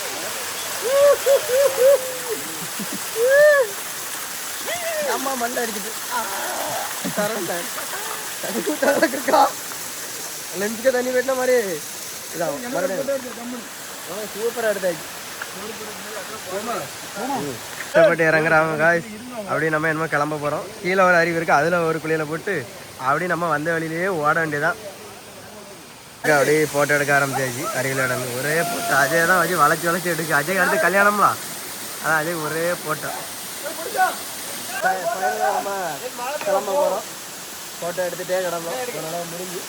அம்மா மண்டை அடிச்சுட்டு தரக்கா லென்ஸுக்கு தண்ணி வெட்டின மாதிரி இதாகும். சூப்பராக எடுத்தாச்சு. கஷ்டப்பட்டு இறங்குறாங்க காய்ஸ். அப்படியே நம்ம என்னமோ கிளம்ப போகிறோம். கீழே ஒரு அருவி இருக்குது, அதில் ஒரு குளியலை போட்டு அப்படியே நம்ம வந்த வழியிலேயே ஓட வேண்டியதான். அப்படியே ஃபோட்டோ எடுக்க ஆரம்பிச்சாச்சு. அருகில் இடந்து ஒரே போட்டோ. அஜய் தான் வச்சு வளைச்சி எடுக்கு. அஜய் அடுத்து கல்யாணம்லாம், அதான் அஜய் ஒரே போட்டோ. நம்ம கிளம்ப போகிறோம். ஃபோட்டோ எடுத்துகிட்டே கிளம்புறோம். அதனால முடிஞ்சு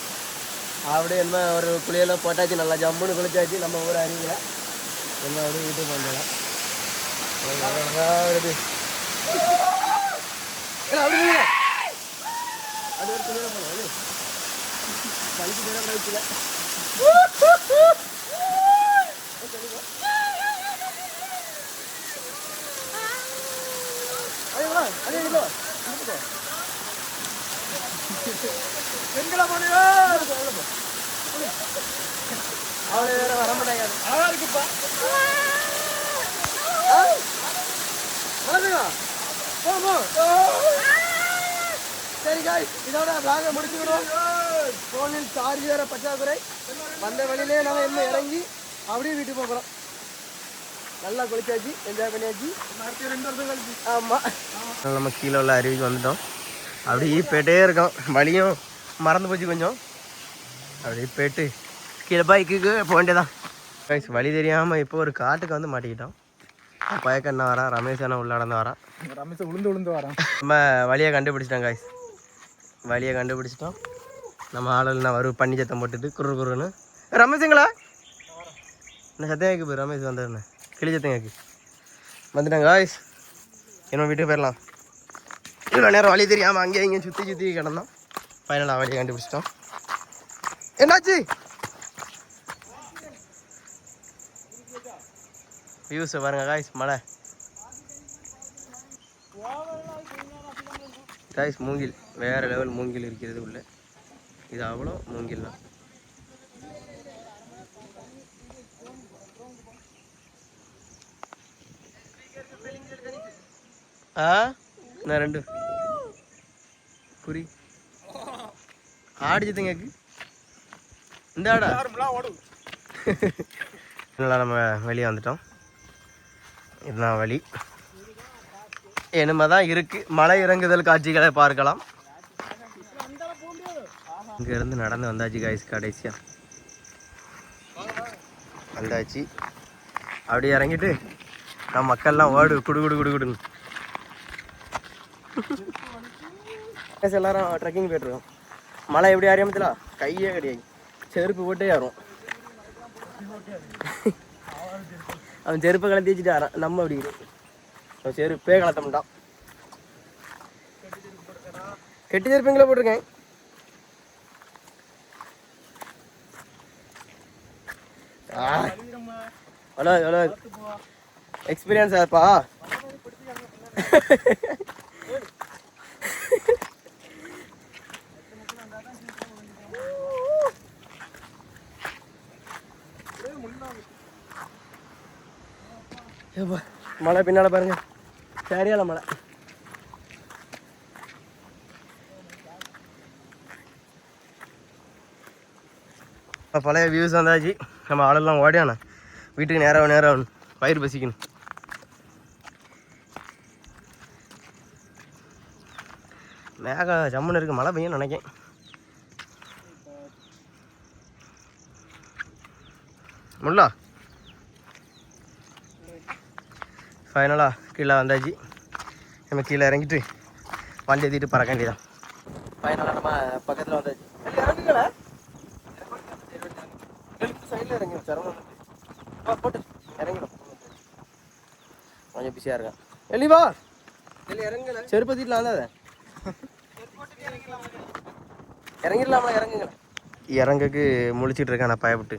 அப்படியே என்ன ஒரு குளியலை போட்டாச்சு. நல்லா ஜம்முன்னு குளிச்சாச்சு. நம்ம ஊர் அருவியில் என்ன அப்படியே வீட்டுக்கு வந்துடலாம். வருது அது ஒரு துணியில போகணும். பைக்கு பேர பைக்கில் அவளை வேற வர மாட்டாங்க. அழகா இருக்குப்பா. சரி காய், இதோட விளாக முடிச்சுக்கிறோம். ஃபோனில் சார்ஜ் வேற பற்றாக்குறை. வந்த வழியிலே நம்ம என்ன இறங்கி அப்படியே வீட்டுக்கு போகிறோம். நல்லா குளிச்சாச்சு, என்ஜாய் பண்ணியாச்சு. 2 வருஷம் கழிச்சு. ஆமாம், நம்ம கீழே உள்ள அருவிக்கு வந்துட்டோம். அப்படியே போயிட்டே இருக்கோம். வழியும் மறந்து போச்சு கொஞ்சம். அப்படியே போயிட்டு கீழே பைக்குக்கு போக வேண்டியதான். வழி தெரியாமல் இப்போ ஒரு காட்டுக்கு வந்து மாட்டிக்கிட்டோம். பயக்கண்ணா வரான், ரமேஷ் அண்ணா உள்ள நடந்து வரான். ரமேஷ் உளுந்து வரான். நம்ம வழியை கண்டுபிடிச்சிட்டோம் காய்ஸ். வழியை கண்டுபிடிச்சிட்டோம். நம்ம ஆளுநா வரும் பண்ணி சத்தம் போட்டுட்டு குறுன்னு ரமேஷுங்களா என்ன சத்தம் கேட்கு போய் ரமேஷ் வந்துடுண்ணே கிளி சத்தம் கேட்கு வந்துட்டாங்க காய்ஸ். என்ன வீட்டுக்கு போயிடலாம். இவ்வளோ நேரம் வழி தெரியாமல் அங்கேயும் இங்கேயும் சுற்றி கிடந்தோம். ஃபைனலாக வழியை கண்டுபிடிச்சிட்டோம். என்னாச்சு? வியூஸை பாருங்க காய்ஸ். மழை காய்ஸ். மூங்கில் வேறு லெவல் மூங்கில் இருக்கிறது உள்ள. இது அவ்வளோ மூங்கில் தான். நான் 2 குறி ஆடிச்சதுங்க கேக்கு. இந்த ஆடா நல்லா நம்ம வெளியே வந்துட்டோம். இதுதான் வழி. என்னமா தான் இருக்குது. மலை இறங்குதல் காட்சிகளை பார்க்கலாம். இங்கேருந்து நடந்து வந்தாச்சு காய்ஸ். கடைசியாக வந்தாச்சு. அப்படியே இறங்கிட்டு நம்ம மக்கள்லாம் ஓடு குடுன்னு எல்லாரும் ட்ரெக்கிங் போய்ட்டுருக்கோம். மழை எப்படி அறியாமத்துல கையே கிடையாது. செருப்பு போட்டே ஏறும். அவன் செருப்பை கலத்தி வச்சுட்டு ஆறான். நம்ம அப்படி அவன் செருப்பே கலத்த மாட்டான். கெட்டி செருப்புங்களே போட்டிருக்கேன். ஹலோ ஹலோ எக்ஸ்பீரியன்ஸ் ஆப்பா. மழை பின்னால பாருங்க, சரியால மழை. பழைய வியூஸ் வந்தாச்சு. நம்ம ஆளெல்லாம் ஓடியானே வீட்டுக்கு நேரம் பயிர் பசிக்கணும். மேகம் ஜம்முன்னு இருக்குது. மழை பெய்யும் நினைக்கேன். முல்லா ஃபைனலாக கீழே வந்தாச்சு. நம்ம கீழே இறங்கிட்டு வண்டி ஏற்றிட்டு பறக்க வேண்டியதான். ஃபைனலாக நம்ம பக்கத்தில் வந்தாச்சு. இறங்குங்களா சைடில் இறங்கி சிரமம் போட்டு இறங்கிடும். கொஞ்சம் பிஸியாக இருக்கான். எலிவா இறங்கல செருப்பு தீட்டலாம் தான் அதை இறங்கிடலாமா? இறங்குங்க. இறங்குக்கு முழிச்சிட்டு இருக்கேன் நான் பயப்பட்டு.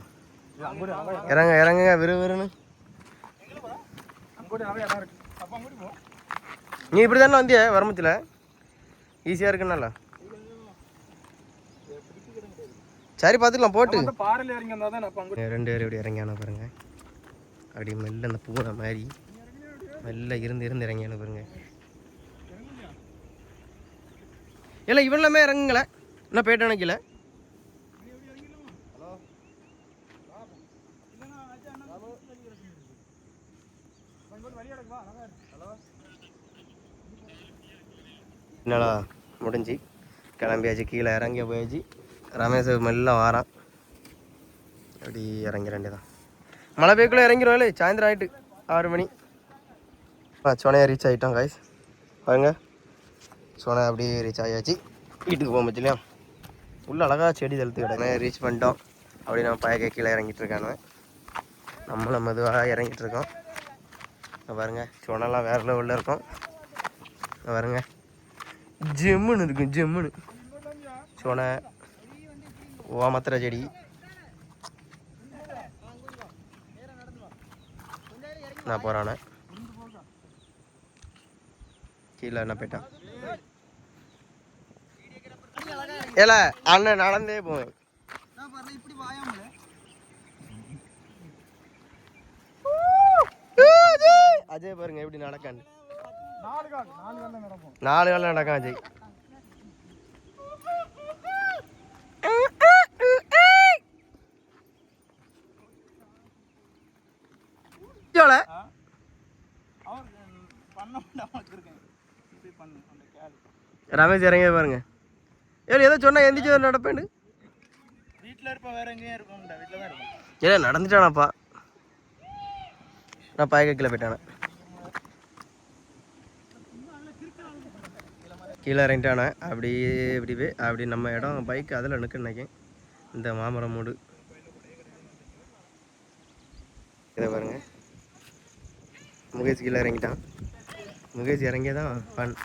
இறங்குங்க விறுவிறுன்னு. நீ இப்படி தானே வந்திய வரமத்தில்? ஈஸியாக இருக்குன்னால சரி பார்த்துக்கலாம் போட்டு. ரெண்டு பேரும் இப்படி இறங்கியான பாருங்க. அப்படி மெல்ல அந்த பூனை மாதிரி மெல்ல இருந்து இறங்கியான பாருங்க. இல்லை இவன்லாமே இறங்குங்களே, என்ன போயிட்டு நினைக்கல. என்னடா முடிஞ்சு கிளம்பியாச்சு, கீழே இறங்கி போயாச்சு. ரமேஷ் மெல்ல வாரான். அப்படி இறங்கிற வேண்டியதான். மழை பெய்யக்குள்ளே இறங்கிடுவாள். சாயந்தரம் ஆகிட்டு 6 மணி. சோனையாக ரீச் ஆகிட்டோம் காய்ஸ் பாருங்க. சோனை அப்படியே ரீச் ஆகியாச்சு. வீட்டுக்கு போக முடியலையா, உள்ள அழகாக செடி தழுத்து கிடங்க. ரீச் பண்ணிட்டோம். அப்படி நம்ம பயக்க கீழே இறங்கிட்டு இருக்கானு. நம்மளும் மெதுவாக இறங்கிட்டு இருக்கோம். பாருங்க சோனெல்லாம் வேற லெவலில் இருக்கும். பாருங்க ஜெம்முன்னு இருக்கும், ஜெம்முன்னு. சோனை ஓமத்திர செடி. நான் போகிறானே கீழே என்ன போயிட்டான். ஏல அண்ணன் நடந்தே போவேன். அஜய் பாருங்க எப்படி நடக்காண்டு. 4 காலில் நடக்கான் அஜய். ரமேஷ் இறங்க பாருங்க. ஏதோ சொன்னா எந்திரிச்சு நடப்பேன்னு. வீட்டில் இருப்பேன், வேற எங்கேயும் இருப்பேன். வீட்டில் தான் இருப்பேன். ஏன்னா நடந்துட்டானாப்பா. நான் பாய்க்க கீழே போயிட்டானே. கீழே இறங்கிட்டானே. அப்படியே அப்படி நம்ம இடம் பைக் அதில் நிற்க நினைக்கேன். இந்த மாமரம் மூடு இதை பாருங்க. முகேஷ் கீழே இறங்கிட்டான். முகேஷ் இறங்கியதான் ஃபன்.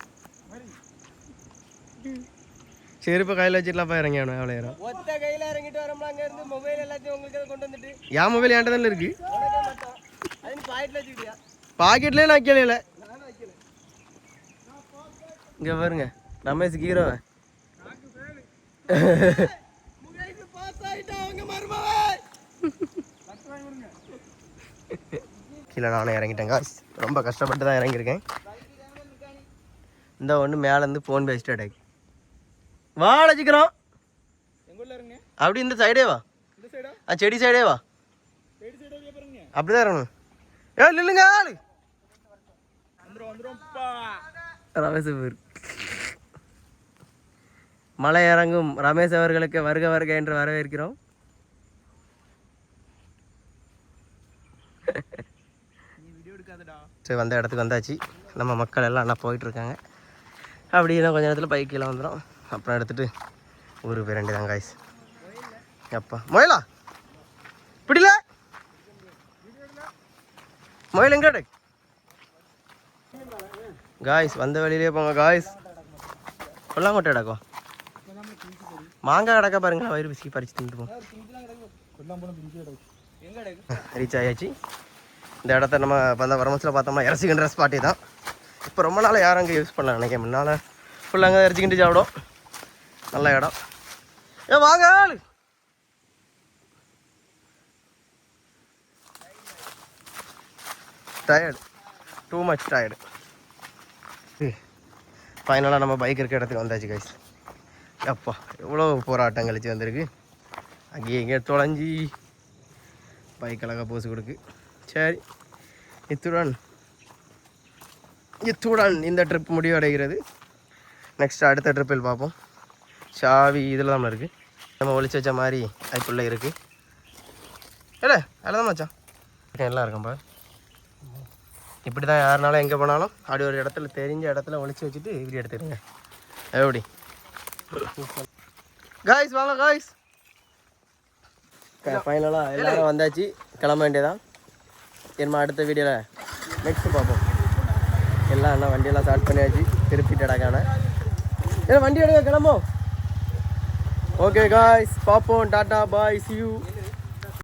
செருப்பை கையில் வச்சுட்டுலாம்ப்பா இறங்கியானு. அவ்வளோ நேரம் ஒத்த கையில் இறங்கிட்டு வரோம்ல. அங்கே இருந்து மொபைல் எல்லாத்தையும் உங்களுக்கு கொண்டு வந்துட்டு என் மொபைல் என்கிட்ட தானே இருக்கு. பாக்கெட்லேயே நான் வைக்கல. இங்கே பாருங்க ரமேஷ் ஹீரோ. கீழே நானும் இறங்கிட்டேங்க. ரொம்ப கஷ்டப்பட்டு தான் இறங்கியிருக்கேன். இந்த ஒன்று மேலேருந்து ஃபோன் பேசிட்டு அடக்கு வாழைச்சிக்கிறோம். அப்படி இந்த சைடே வா, செடி சைடே வா. அப்படிதான் இறங்கணும். இல்லைங்க ஆளு ரமேஷ் பேர். மலை இறங்கும் ரமேஷ் அவர்களுக்கு வருக வருக என்று வரவேற்கிறோம். சரி வந்த இடத்துக்கு வந்தாச்சு. நம்ம மக்கள் எல்லாம் அண்ணா போயிட்டுருக்காங்க. அப்படின்னா கொஞ்ச நேரத்தில் பைக்கில் வந்துடும். அப்புறம் எடுத்துகிட்டு ஊருக்கு போய் ரெண்டு தான் காய்ஸ். அப்பா மொயலா பிடில மொயில் எங்கே காய்ஸ்? வந்த வழியிலே போங்க காய்ஸ். கொல்லாங்கொட்டை கிடக்கும். மாங்காய் கிடக்க பாருங்க. வயிறு பிசிக்கி பறிச்சு தின்னுப்போம். ரீச் ஆயாச்சு. இந்த இடத்த நம்ம வந்த வரமச்சில் பார்த்தோம்னா இறச்சிக்கின்ற ஸ்பாட்டி தான். இப்போ ரொம்ப நாள் யாரும் அங்கே யூஸ் பண்ணலாம் நினைக்க. முன்னால் ஃபுல்லாக அங்கே இறச்சிக்கிட்டு சாப்பிடும். நல்ல இடம். வாங்க ஆளு. Tired, too much tired. ஃபைனலாக நம்ம பைக் இருக்க இடத்துக்கு வந்தாச்சு கைஸ். அப்பா எவ்வளோ போராட்டம் கழிச்சு வந்திருக்கு. அங்கேயே இங்கே தொலைஞ்சி பைக் அழகாக போஸ் கொடுக்கு. சரி இத்துடன் இந்த ட்ரிப் முடிவடைகிறது. நெக்ஸ்ட் அடுத்த ட்ரிப்பில் பார்ப்போம். சாவி இதில் தான் இருக்குது. நம்ம ஒழிச்சு வச்ச மாதிரி அதுக்குள்ளே இருக்குது. இல்லை அதில் தான் மச்சான் எல்லாம் இருக்கும்பா. இப்படி தான் யாருனாலும் எங்கே போனாலும் அப்படி ஒரு இடத்துல தெரிஞ்ச இடத்துல ஒழிச்சு வச்சுட்டு இப்படி எடுத்துருங்க. எப்படி காய்ஸ்? வாங்க காய்ஸ். ஃபைனலாக எல்லாரும் வந்தாச்சு, கிளம்ப வேண்டியதான். என்னமா அடுத்த வீடியோவில் நெக்ஸ்ட்டு பார்ப்போம். எல்லாம் அண்ணா வண்டியெல்லாம் ஸ்டார்ட் பண்ணியாச்சு, திருப்பிட்டடாக்கான ஏன்னா வண்டி எடுக்க கிளம்போம். ஓகே காய்ஸ், பார்ப்போம். Tata bye, see you.